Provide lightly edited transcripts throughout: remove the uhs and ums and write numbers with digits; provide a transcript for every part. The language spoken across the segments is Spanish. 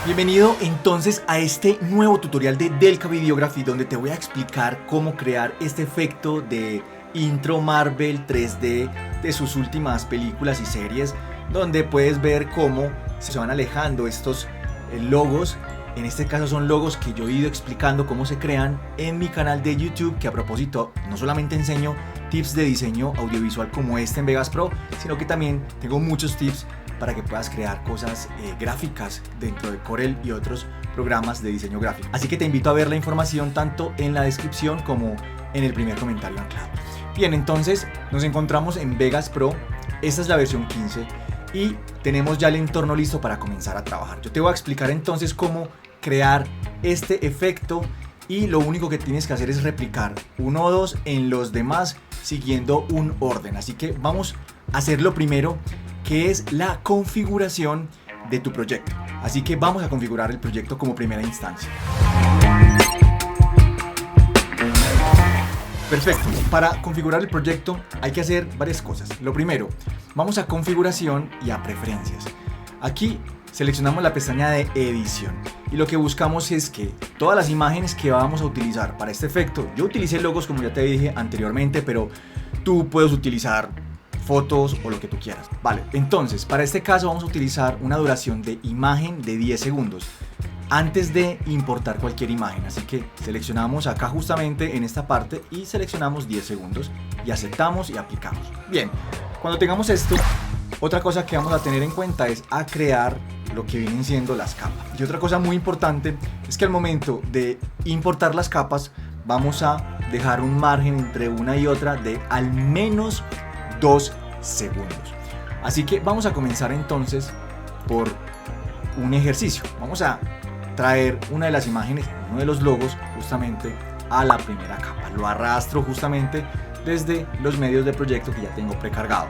Bienvenido entonces a este nuevo tutorial de Delca Videography, donde te voy a explicar cómo crear este efecto de intro Marvel 3D de sus últimas películas y series, donde puedes ver cómo se van alejando estos logos. En este caso son logos que yo he ido explicando cómo se crean en mi canal de YouTube, que a propósito no solamente enseño tips de diseño audiovisual como este en Vegas Pro, sino que también tengo muchos tips para que puedas crear cosas gráficas dentro de Corel y otros programas de diseño gráfico. Así que te invito a ver la información tanto en la descripción como en el primer comentario anclado. Bien, entonces nos encontramos en Vegas Pro. Esta es la versión 15 y tenemos ya el entorno listo para comenzar a trabajar. Yo te voy a explicar entonces cómo crear este efecto y lo único que tienes que hacer es replicar uno o dos en los demás siguiendo un orden. Así que vamos a hacer lo primero, que es la configuración de tu proyecto. Así que vamos a configurar el proyecto como primera instancia. Perfecto, para configurar el proyecto hay que hacer varias cosas. Lo primero, vamos a configuración y a preferencias. Aquí seleccionamos la pestaña de edición y lo que buscamos es que todas las imágenes que vamos a utilizar para este efecto, yo utilicé logos como ya te dije anteriormente, pero tú puedes utilizar fotos o lo que tú quieras. Vale, entonces para este caso vamos a utilizar una duración de imagen de 10 segundos antes de importar cualquier imagen. Así que seleccionamos acá justamente en esta parte y seleccionamos 10 segundos y aceptamos y aplicamos. Bien, cuando tengamos esto, otra cosa que vamos a tener en cuenta es a crear lo que vienen siendo las capas. Y otra cosa muy importante es que al momento de importar las capas vamos a dejar un margen entre una y otra de al menos 2 segundos. Así que vamos a comenzar entonces por un ejercicio. Vamos a traer una de las imágenes, uno de los logos, justamente a la primera capa. Lo arrastro justamente desde los medios de proyecto que ya tengo precargado.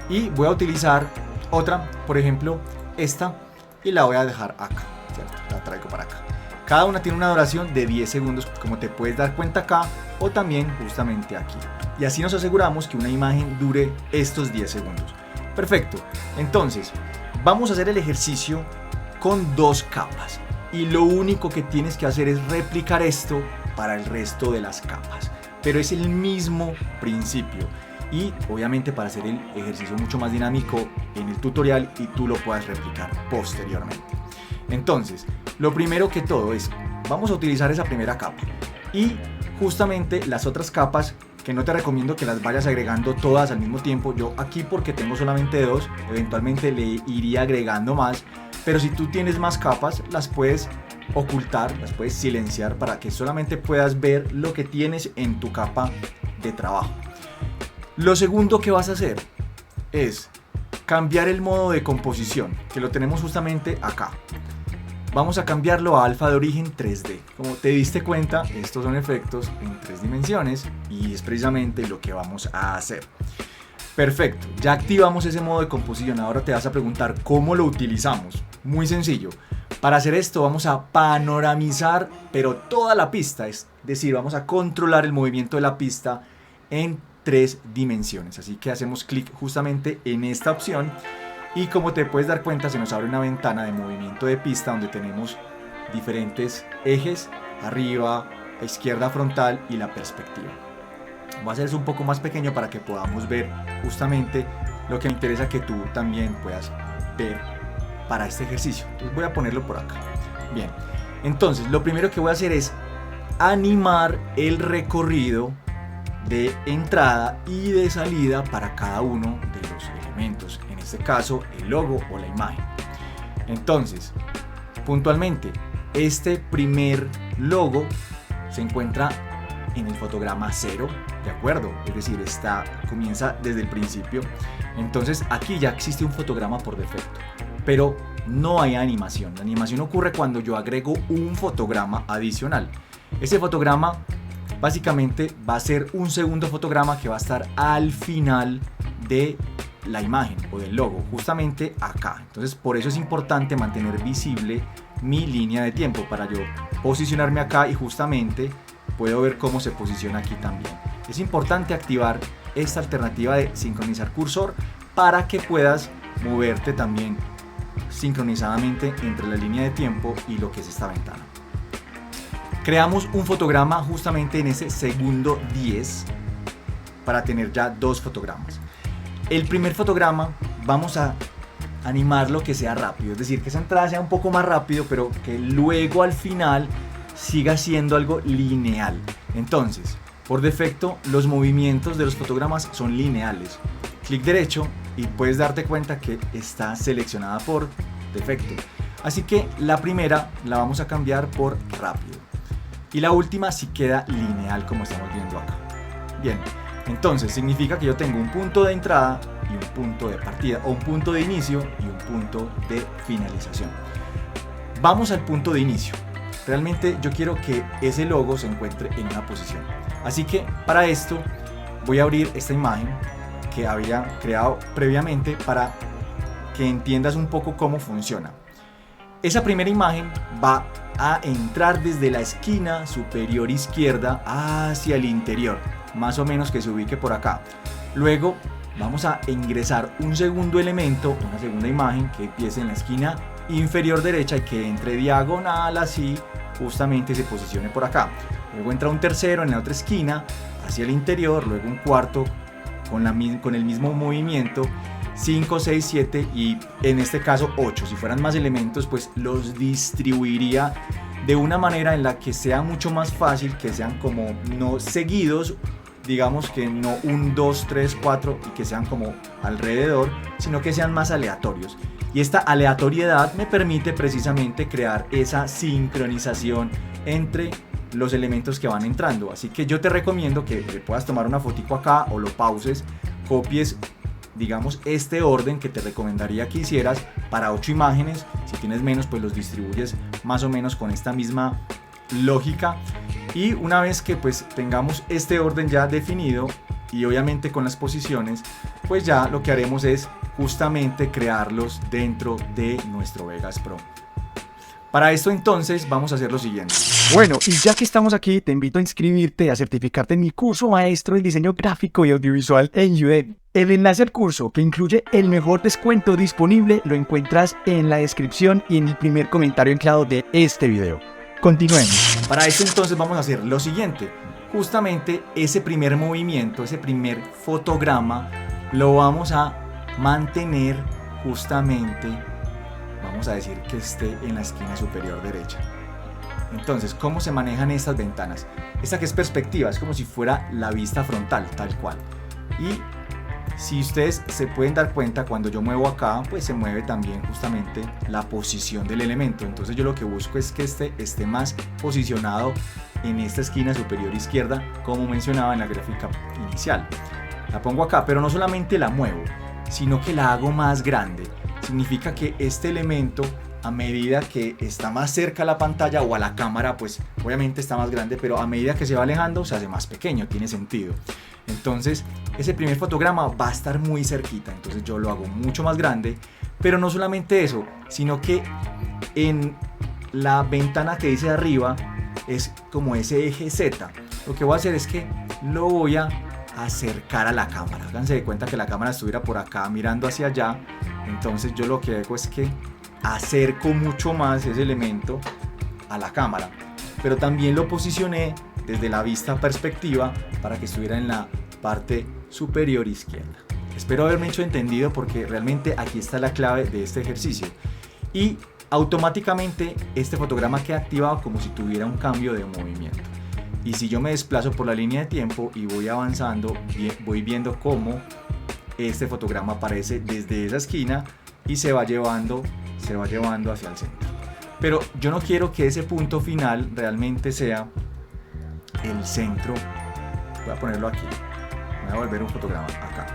Y voy a utilizar otra, por ejemplo esta, y la voy a dejar acá, ¿cierto? La traigo para acá. Cada una tiene una duración de 10 segundos, como te puedes dar cuenta acá, o también justamente aquí. Y así nos aseguramos que una imagen dure estos 10 segundos. Perfecto, entonces vamos a hacer el ejercicio con 2 capas. Y lo único que tienes que hacer es replicar esto para el resto de las capas. Pero es el mismo principio. Y obviamente para hacer el ejercicio mucho más dinámico en el tutorial y tú lo puedas replicar posteriormente. Entonces, lo primero que todo es, vamos a utilizar esa primera capa y justamente las otras capas que no te recomiendo que las vayas agregando todas al mismo tiempo. Yo aquí porque tengo solamente 2, eventualmente le iría agregando más, pero si tú tienes más capas las puedes ocultar, las puedes silenciar para que solamente puedas ver lo que tienes en tu capa de trabajo. Lo segundo que vas a hacer es cambiar el modo de composición, que lo tenemos justamente acá. Vamos a cambiarlo a alfa de origen 3D. Como te diste cuenta, estos son efectos en 3 dimensiones y es precisamente lo que vamos a hacer. Perfecto, ya activamos ese modo de composición. Ahora te vas a preguntar cómo lo utilizamos. Muy sencillo. Para hacer esto vamos a panoramizar, pero toda la pista, es decir, vamos a controlar el movimiento de la pista en 3 dimensiones. Así que hacemos clic justamente en esta opción y como te puedes dar cuenta se nos abre una ventana de movimiento de pista donde tenemos diferentes ejes, arriba, izquierda frontal y la perspectiva. Voy a hacer eso un poco más pequeño para que podamos ver justamente lo que me interesa que tú también puedas ver para este ejercicio. Entonces voy a ponerlo por acá. Bien, entonces lo primero que voy a hacer es animar el recorrido de entrada y de salida para cada uno de los elementos, en este caso el logo o la imagen. Entonces, puntualmente, este primer logo se encuentra en el fotograma 0, ¿de acuerdo? Es decir, comienza desde el principio. Entonces aquí ya existe un fotograma por defecto, pero no hay animación. La animación ocurre cuando yo agrego un fotograma adicional. Ese fotograma básicamente va a ser un segundo fotograma que va a estar al final de la imagen o del logo, justamente acá. Entonces por eso es importante mantener visible mi línea de tiempo para yo posicionarme acá y justamente puedo ver cómo se posiciona aquí también. Es importante activar esta alternativa de sincronizar cursor para que puedas moverte también sincronizadamente entre la línea de tiempo y lo que es esta ventana. Creamos un fotograma justamente en ese segundo 10 para tener ya dos fotogramas. El primer fotograma vamos a animarlo que sea rápido, es decir, que esa entrada sea un poco más rápido, pero que luego al final siga siendo algo lineal. Entonces, por defecto, los movimientos de los fotogramas son lineales. Clic derecho y puedes darte cuenta que está seleccionada por defecto. Así que la primera la vamos a cambiar por rápido. Y la última sí queda lineal como estamos viendo acá. Bien, entonces significa que yo tengo un punto de entrada y un punto de partida, o un punto de inicio y un punto de finalización. Vamos al punto de inicio. Realmente yo quiero que ese logo se encuentre en una posición. Así que para esto voy a abrir esta imagen que había creado previamente para que entiendas un poco cómo funciona. Esa primera imagen va a entrar desde la esquina superior izquierda hacia el interior, más o menos que se ubique por acá. Luego vamos a ingresar un segundo elemento, una segunda imagen que empiece en la esquina inferior derecha y que entre diagonal así, justamente se posicione por acá. Luego entra un tercero en la otra esquina hacia el interior, luego un cuarto con el mismo movimiento, 5, 6, 7 y en este caso 8. Si fueran más elementos, pues los distribuiría de una manera en la que sea mucho más fácil, que sean como no seguidos, digamos que no 1, 2, 3, 4 y que sean como alrededor, sino que sean más aleatorios. Y esta aleatoriedad me permite precisamente crear esa sincronización entre los elementos que van entrando. Así que yo te recomiendo que le puedas tomar una fotico acá o lo pauses, copies digamos este orden que te recomendaría que hicieras para 8 imágenes. Si tienes menos, pues los distribuyes más o menos con esta misma lógica. Y una vez que pues tengamos este orden ya definido y obviamente con las posiciones, pues ya lo que haremos es justamente crearlos dentro de nuestro Vegas Pro. Para esto entonces vamos a hacer lo siguiente. Bueno, y ya que estamos aquí, te invito a inscribirte y a certificarte en mi curso maestro de diseño gráfico y audiovisual en Udemy. El enlace al curso, que incluye el mejor descuento disponible, lo encuentras en la descripción y en el primer comentario anclado de este video. Continuemos. Para esto entonces vamos a hacer lo siguiente. Justamente ese primer movimiento, ese primer fotograma, lo vamos a mantener justamente, vamos a decir que esté en la esquina superior derecha. Entonces, ¿cómo se manejan estas ventanas? Esta que es perspectiva, es como si fuera la vista frontal, tal cual. Y si ustedes se pueden dar cuenta, cuando yo muevo acá, pues se mueve también justamente la posición del elemento. Entonces yo lo que busco es que este esté más posicionado en esta esquina superior izquierda, como mencionaba en la gráfica inicial. La pongo acá, pero no solamente la muevo, sino que la hago más grande. Significa que este elemento, a medida que está más cerca a la pantalla o a la cámara, pues obviamente está más grande, pero a medida que se va alejando se hace más pequeño, tiene sentido. Entonces ese primer fotograma va a estar muy cerquita, entonces yo lo hago mucho más grande, pero no solamente eso, sino que en la ventana que dice arriba es como ese eje Z. Lo que voy a hacer es que lo voy a acercar a la cámara. Háganse de cuenta que la cámara estuviera por acá mirando hacia allá, entonces yo lo que hago es que acerco mucho más ese elemento a la cámara, pero también lo posicioné desde la vista perspectiva para que estuviera en la parte superior izquierda. Espero haberme hecho entendido, porque realmente aquí está la clave de este ejercicio. Y automáticamente este fotograma queda activado como si tuviera un cambio de movimiento. Y si yo me desplazo por la línea de tiempo y voy avanzando, voy viendo cómo este fotograma aparece desde esa esquina y se va llevando hacia el centro. Pero yo no quiero que ese punto final realmente sea el centro. Voy a ponerlo aquí, voy a volver un fotograma acá.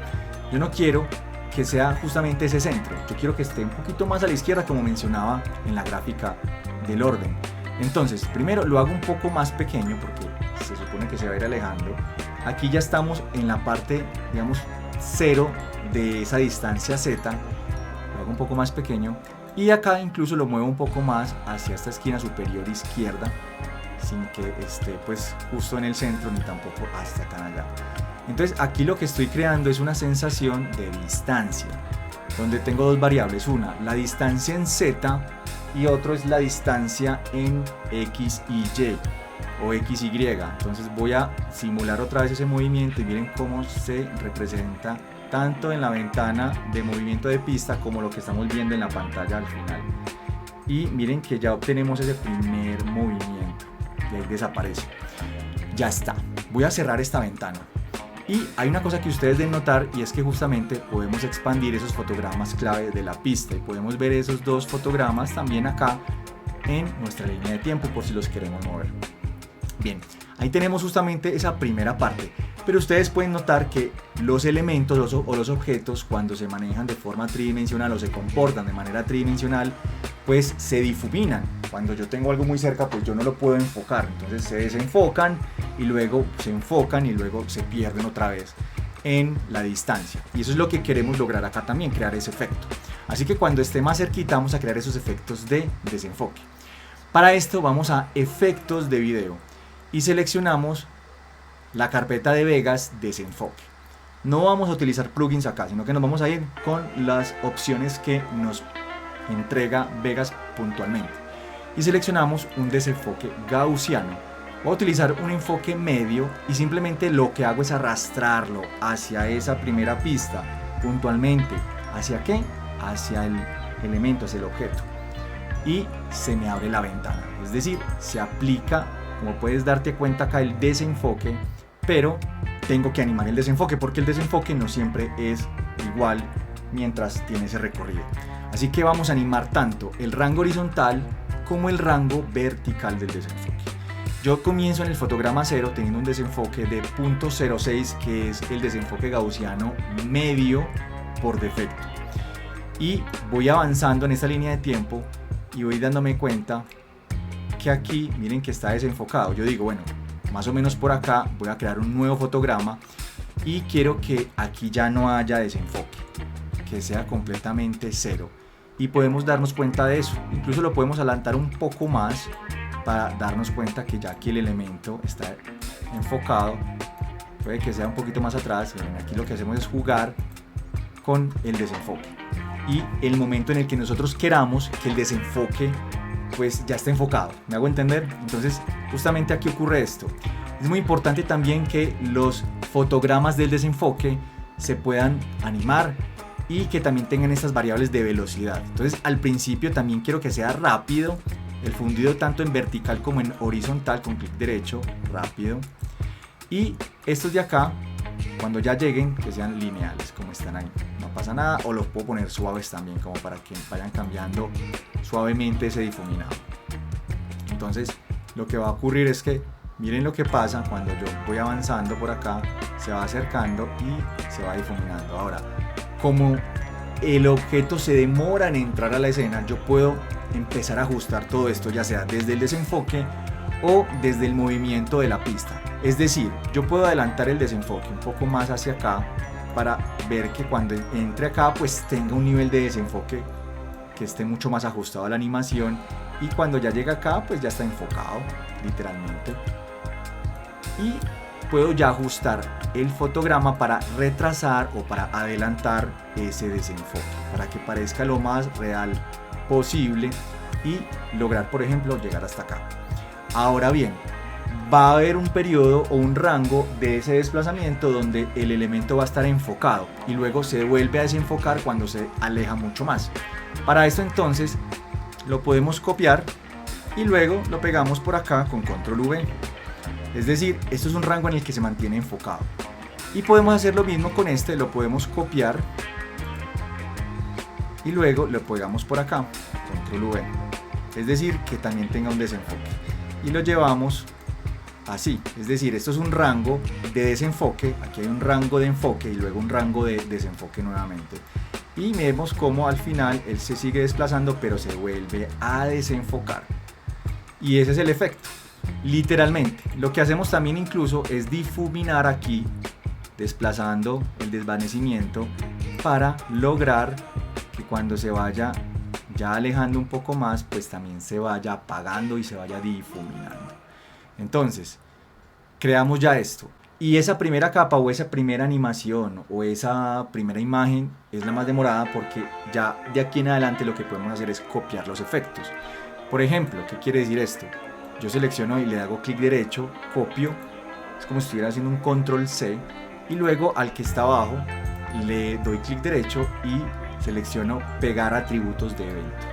Yo no quiero que sea justamente ese centro, yo quiero que esté un poquito más a la izquierda, como mencionaba en la gráfica del orden. Entonces primero lo hago un poco más pequeño porque se supone que se va a ir alejando. Aquí ya estamos en la parte, digamos, 0 de esa distancia Z. Lo hago un poco más pequeño y acá incluso lo muevo un poco más hacia esta esquina superior izquierda, sin que esté pues justo en el centro ni tampoco hasta tan allá. Entonces aquí lo que estoy creando es una sensación de distancia. donde tengo dos variables, una la distancia en Z y otro es la distancia en X y Y o X, Y. Entonces voy a simular otra vez ese movimiento y miren cómo se representa tanto en la ventana de movimiento de pista como lo que estamos viendo en la pantalla al final. Y miren que ya obtenemos ese primer movimiento y ahí desaparece. Ya está. Voy a cerrar esta ventana. Y hay una cosa que ustedes deben notar, y es que justamente podemos expandir esos fotogramas clave de la pista y podemos ver esos dos fotogramas también acá en nuestra línea de tiempo por si los queremos mover. Bien, ahí tenemos justamente esa primera parte, pero ustedes pueden notar que los elementos o los objetos, cuando se manejan de forma tridimensional o se comportan de manera tridimensional, pues se difuminan. Cuando yo tengo algo muy cerca, pues yo no lo puedo enfocar, entonces se desenfocan y luego se enfocan y luego se pierden otra vez en la distancia. Y eso es lo que queremos lograr acá también, crear ese efecto. Así que cuando esté más cerquita vamos a crear esos efectos de desenfoque. Para esto vamos a efectos de video y seleccionamos la carpeta de Vegas desenfoque. No vamos a utilizar plugins acá, sino que nos vamos a ir con las opciones que nos entrega Vegas puntualmente. Y seleccionamos un desenfoque gaussiano. Voy a utilizar un enfoque medio y simplemente lo que hago es arrastrarlo hacia esa primera pista puntualmente. ¿Hacia qué? Hacia el elemento, hacia el objeto. Y se me abre la ventana. Es decir, se aplica, como puedes darte cuenta acá, el desenfoque, pero tengo que animar el desenfoque porque el desenfoque no siempre es igual mientras tiene ese recorrido. Así que vamos a animar tanto el rango horizontal como el rango vertical del desenfoque. Yo comienzo en el fotograma 0 teniendo un desenfoque de 0.06, que es el desenfoque gaussiano medio por defecto. Y voy avanzando en esta línea de tiempo y voy dándome cuenta que aquí, miren que está desenfocado. Yo digo, bueno, más o menos por acá voy a crear un nuevo fotograma y quiero que aquí ya no haya desenfoque, que sea completamente cero. Y podemos darnos cuenta de eso. Incluso lo podemos adelantar un poco más para darnos cuenta que ya aquí el elemento está enfocado. Puede que sea un poquito más atrás. Aquí lo que hacemos es jugar con el desenfoque y el momento en el que nosotros queramos que el desenfoque pues ya está enfocado. ¿Me hago entender? Entonces justamente aquí ocurre esto. Es muy importante también que los fotogramas del desenfoque se puedan animar y que también tengan estas variables de velocidad. Entonces al principio también quiero que sea rápido el fundido, tanto en vertical como en horizontal, con clic derecho, rápido. Y estos de acá, cuando ya lleguen, que sean lineales como están ahí, no pasa nada. O los puedo poner suaves también, como para que vayan cambiando suavemente ese difuminado. Entonces lo que va a ocurrir es que miren lo que pasa cuando yo voy avanzando por acá, se va acercando y se va difuminando. Ahora, como el objeto se demora en entrar a la escena, yo puedo empezar a ajustar todo esto, ya sea desde el desenfoque o desde el movimiento de la pista. Es decir, yo puedo adelantar el desenfoque un poco más hacia acá para ver que cuando entre acá pues tenga un nivel de desenfoque que esté mucho más ajustado a la animación, y cuando ya llega acá pues ya está enfocado literalmente. Y puedo ya ajustar el fotograma para retrasar o para adelantar ese desenfoque, para que parezca lo más real posible y lograr, por ejemplo, llegar hasta acá. Ahora bien, va a haber un periodo o un rango de ese desplazamiento donde el elemento va a estar enfocado y luego se vuelve a desenfocar cuando se aleja mucho más. Para esto entonces lo podemos copiar y luego lo pegamos por acá con control V. Es decir, esto es un rango en el que se mantiene enfocado. Y podemos hacer lo mismo con este, lo podemos copiar y luego lo pegamos por acá, control V. Es decir, que también tenga un desenfoque. Y lo llevamos así. Es decir, esto es un rango de desenfoque, aquí hay un rango de enfoque y luego un rango de desenfoque nuevamente. Y vemos cómo al final él se sigue desplazando pero se vuelve a desenfocar. Y ese es el efecto. Literalmente, lo que hacemos también incluso es difuminar aquí, desplazando el desvanecimiento para lograr que cuando se vaya ya alejando un poco más, pues también se vaya apagando y se vaya difuminando. Entonces, creamos ya esto. Y esa primera capa o esa primera animación o esa primera imagen es la más demorada porque ya de aquí en adelante lo que podemos hacer es copiar los efectos. Por ejemplo, ¿qué quiere decir esto? Yo selecciono y le hago clic derecho, copio, es como si estuviera haciendo un control C, y luego al que está abajo le doy clic derecho y selecciono pegar atributos de evento.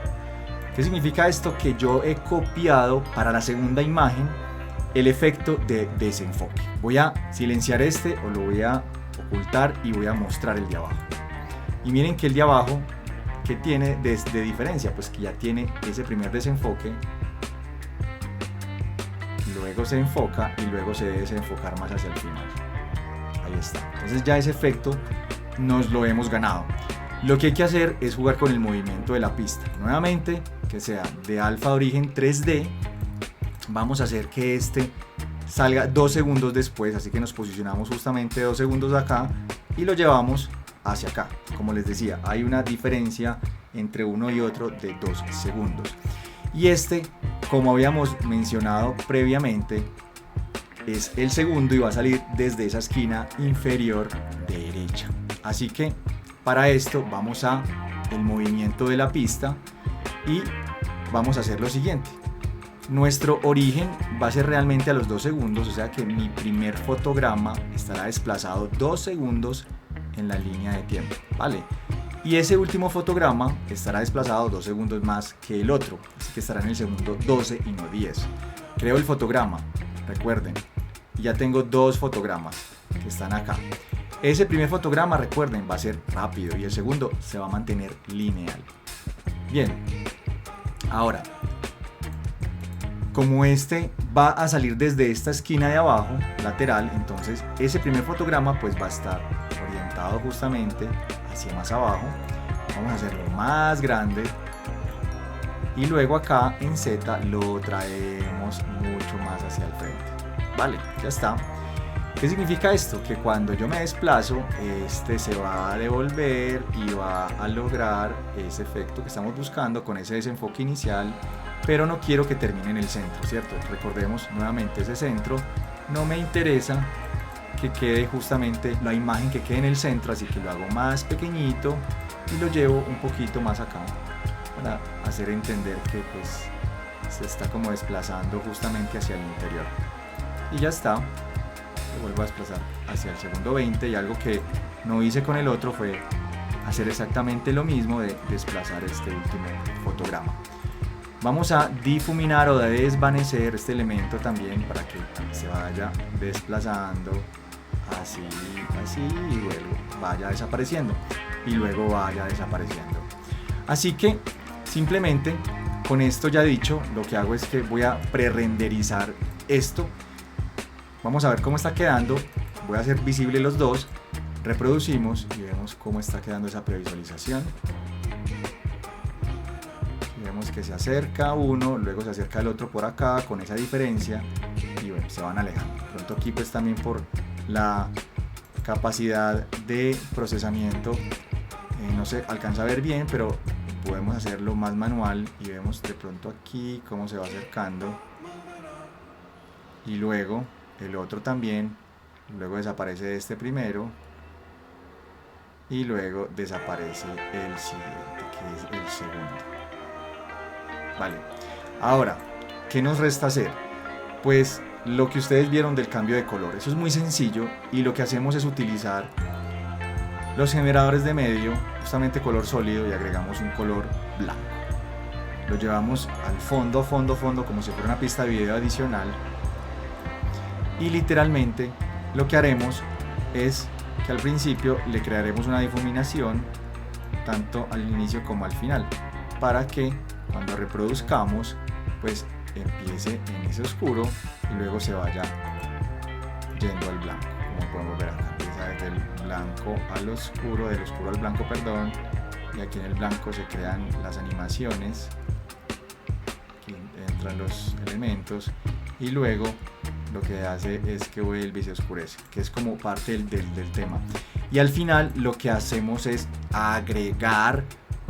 ¿Qué significa esto? Que yo he copiado para la segunda imagen el efecto de desenfoque. Voy a silenciar este o lo voy a ocultar y voy a mostrar el de abajo. Y miren que el de abajo, ¿qué tiene de diferencia? Pues que ya tiene ese primer desenfoque, luego se enfoca y luego se debe desenfocar más hacia el final. Ahí está. Entonces ya ese efecto nos lo hemos ganado. Lo que hay que hacer es jugar con el movimiento de la pista. Nuevamente, que sea de alfa de origen 3D. Vamos a hacer que este salga 2 segundos después, así que nos posicionamos justamente 2 segundos acá y lo llevamos hacia acá. Como les decía, hay una diferencia entre uno y otro de 2 segundos. Y este, como habíamos mencionado previamente, es el segundo y va a salir desde esa esquina inferior derecha. Así que para esto vamos a el movimiento de la pista y vamos a hacer lo siguiente. Nuestro origen va a ser realmente a los 2 segundos, o sea que mi primer fotograma estará desplazado 2 segundos en la línea de tiempo, ¿vale? Y ese último fotograma estará desplazado 2 segundos más que el otro, así que estará en el segundo 12 y no 10. Creo el fotograma, recuerden, ya tengo 2 fotogramas que están acá. Ese primer fotograma, recuerden, va a ser rápido y el segundo se va a mantener lineal. Bien, ahora, como este va a salir desde esta esquina de abajo, lateral, entonces ese primer fotograma pues va a estar orientado justamente hacia más abajo. Vamos a hacerlo más grande y luego acá en Z lo traemos mucho más hacia el frente. Vale, ya está. ¿Qué significa esto? Que cuando yo me desplazo, este se va a devolver y va a lograr ese efecto que estamos buscando con ese desenfoque inicial, pero no quiero que termine en el centro, ¿cierto? Recordemos nuevamente ese centro, no me interesa que quede justamente la imagen que quede en el centro, así que lo hago más pequeñito y lo llevo un poquito más acá para hacer entender que pues se está como desplazando justamente hacia el interior. Y ya está. Lo vuelvo a desplazar hacia el segundo 20 y algo que no hice con el otro fue hacer exactamente lo mismo de desplazar este último fotograma. Vamos a difuminar o desvanecer este elemento también para que se vaya desplazando así, así y luego vaya desapareciendo y luego vaya desapareciendo. Así que simplemente con esto ya dicho, lo que hago es que voy a pre-renderizar esto. Vamos a ver cómo está quedando. Voy a hacer visible los dos. Reproducimos y vemos cómo está quedando esa previsualización. Y vemos que se acerca uno, luego se acerca el otro por acá con esa diferencia y bueno, se van alejando. Pronto aquí pues también por la capacidad de procesamiento no se alcanza a ver bien, pero podemos hacerlo más manual y vemos de pronto aquí cómo se va acercando y luego el otro también, luego desaparece este primero y luego desaparece el siguiente, que es el segundo. Vale, ahora, ¿qué nos resta hacer? Pues lo que ustedes vieron del cambio de color, eso es muy sencillo y lo que hacemos es utilizar los generadores de medio, justamente color sólido, y agregamos un color blanco. Lo llevamos al fondo, como si fuera una pista de video adicional. Y literalmente lo que haremos es que al principio le crearemos una difuminación tanto al inicio como al final para que cuando reproduzcamos pues empiece en ese oscuro y luego se vaya yendo al blanco, como podemos ver acá. Empieza desde el blanco al oscuro, del oscuro al blanco, perdón, y aquí en el blanco se crean las animaciones, aquí entran los elementos y luego lo que hace es que vuelve y se oscurece, que es como parte del tema. Y al final lo que hacemos es agregar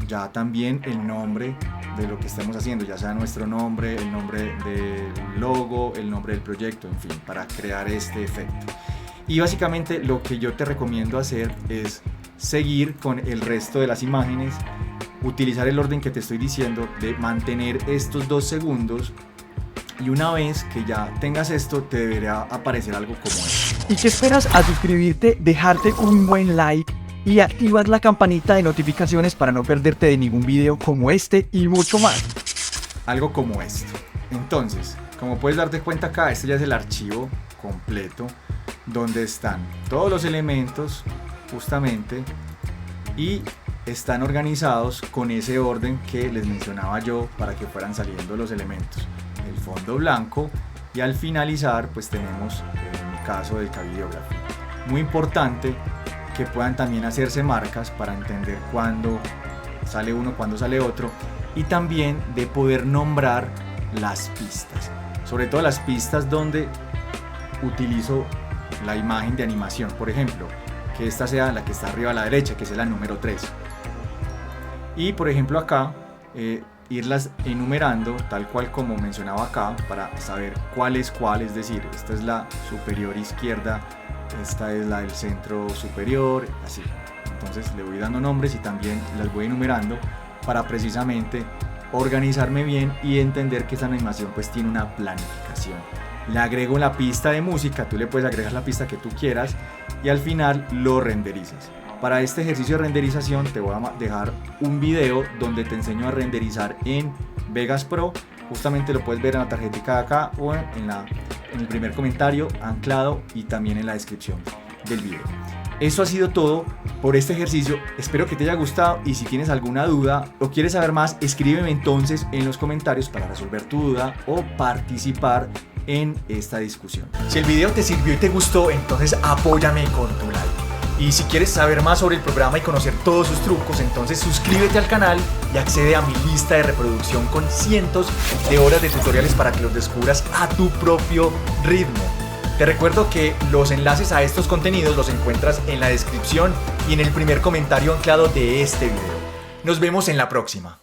ya también el nombre de lo que estamos haciendo, ya sea nuestro nombre, el nombre del logo, el nombre del proyecto, en fin, para crear este efecto. Y básicamente lo que yo te recomiendo hacer es seguir con el resto de las imágenes, utilizar el orden que te estoy diciendo de mantener estos 2 segundos, y una vez que ya tengas esto te deberá aparecer algo como esto. ¿Y qué esperas a suscribirte, dejarte un buen like y activar la campanita de notificaciones para no perderte de ningún video como este y mucho más? Algo como esto. Entonces, como puedes darte cuenta acá, este ya es el archivo completo donde están todos los elementos justamente y están organizados con ese orden que les mencionaba yo para que fueran saliendo los elementos. El fondo blanco y al finalizar pues tenemos en mi caso el videografía. Muy importante que puedan también hacerse marcas para entender cuándo sale uno, cuándo sale otro, y también de poder nombrar las pistas, sobre todo las pistas donde utilizo la imagen de animación. Por ejemplo, que esta sea la que está arriba a la derecha, que es la número 3, y por ejemplo acá irlas enumerando tal cual como mencionaba acá para saber cuál es cuál, es decir, esta es la superior izquierda, esta es la del centro superior, así. Entonces le voy dando nombres y también las voy enumerando para precisamente organizarme bien y entender que esta animación pues tiene una planificación. Le agrego la pista de música, tú le puedes agregar la pista que tú quieras y al final lo renderizas. Para este ejercicio de renderización te voy a dejar un video donde te enseño a renderizar en Vegas Pro. Justamente lo puedes ver en la tarjetita de acá o en el primer comentario anclado y también en la descripción del video. Eso ha sido todo por este ejercicio, espero que te haya gustado y si tienes alguna duda o quieres saber más, escríbeme entonces en los comentarios para resolver tu duda o participar en esta discusión. Si el video te sirvió y te gustó, entonces apóyame con tu like. Y si quieres saber más sobre el programa y conocer todos sus trucos, entonces suscríbete al canal y accede a mi lista de reproducción con cientos de horas de tutoriales para que los descubras a tu propio ritmo. Te recuerdo que los enlaces a estos contenidos los encuentras en la descripción y en el primer comentario anclado de este video. Nos vemos en la próxima.